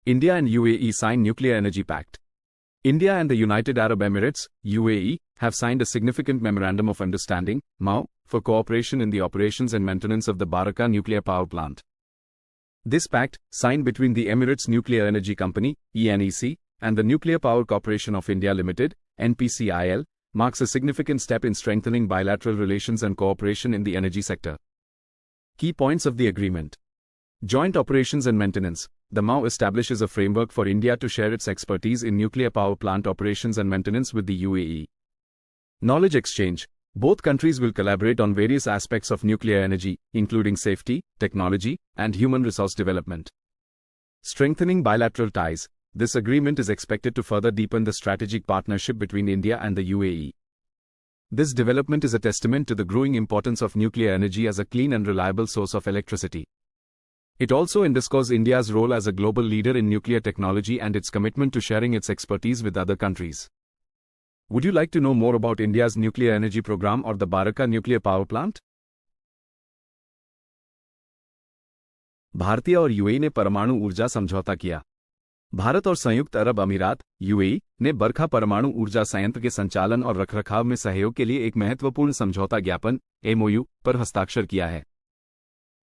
India and UAE sign Nuclear Energy Pact. India and the United Arab Emirates, UAE, have signed a significant Memorandum of Understanding, MoU, for cooperation in the operations and maintenance of the Barakah nuclear power plant. This pact, signed between the Emirates Nuclear Energy Company, ENEC, and the Nuclear Power Corporation of India Limited, NPCIL, marks a significant step in strengthening bilateral relations and cooperation in the energy sector. Key points of the agreement. Joint operations and maintenance. The MoU establishes a framework for India to share its expertise in nuclear power plant operations and maintenance with the UAE. Knowledge exchange. Both countries will collaborate on various aspects of nuclear energy, including safety, technology, and human resource development. Strengthening bilateral ties. This agreement is expected to further deepen the strategic partnership between India and the UAE. This development is a testament to the growing importance of nuclear energy as a clean and reliable source of electricity. It also underscores India's role as a global leader in nuclear technology and its commitment to sharing its expertise with other countries. Would you like to know more about India's nuclear energy program or the Barakah nuclear power plant? भारतीय और UAE ने परमाणु ऊर्जा समझौता किया। भारत और संयुक्त अरब अमीरात, यूएई, ने बरखा परमाणु ऊर्जा संयंत्र के संचालन और रखरखाव में सहयोग के लिए एक महत्वपूर्ण समझौता ज्ञापन, MoU, पर हस्ताक्षर किया है।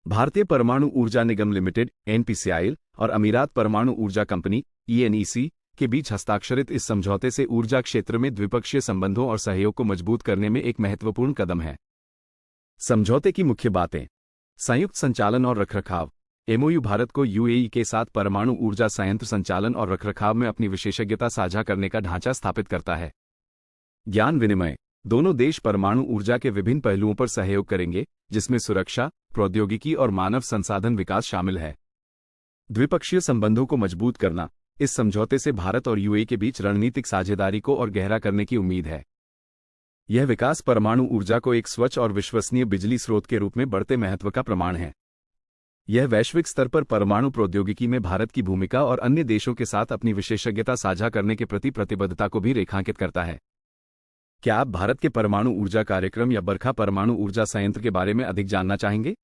भारतीय परमाणु ऊर्जा निगम लिमिटेड, NPCIL, और अमीरात परमाणु ऊर्जा कंपनी, ENEC, के बीच हस्ताक्षरित इस समझौते से ऊर्जा क्षेत्र में द्विपक्षीय संबंधों और सहयोग को मजबूत करने में एक महत्वपूर्ण कदम है। समझौते की मुख्य बातें। संयुक्त संचालन और रखरखाव। MoU भारत को UAE के साथ परमाणु ऊर्जा संयंत्र संचालन और रखरखाव में अपनी विशेषज्ञता साझा करने का ढांचा स्थापित करता है। ज्ञान विनिमय। दोनों देश परमाणु ऊर्जा के विभिन्न पहलुओं पर सहयोग करेंगे, जिसमें सुरक्षा, प्रौद्योगिकी और मानव संसाधन विकास शामिल है। द्विपक्षीय संबंधों को मजबूत करना। इस समझौते से भारत और UAE के बीच रणनीतिक साझेदारी को और गहरा करने की उम्मीद है। यह विकास परमाणु ऊर्जा को एक स्वच्छ और विश्वसनीय बिजली स्रोत के रूप में बढ़ते महत्व का प्रमाण है। यह वैश्विक स्तर पर परमाणु प्रौद्योगिकी में भारत की भूमिका और अन्य देशों के साथ अपनी विशेषज्ञता साझा करने के प्रति प्रतिबद्धता को भी रेखांकित करता है। क्या आप भारत के परमाणु ऊर्जा कार्यक्रम या बरखा परमाणु ऊर्जा संयंत्र के बारे में अधिक जानना चाहेंगे?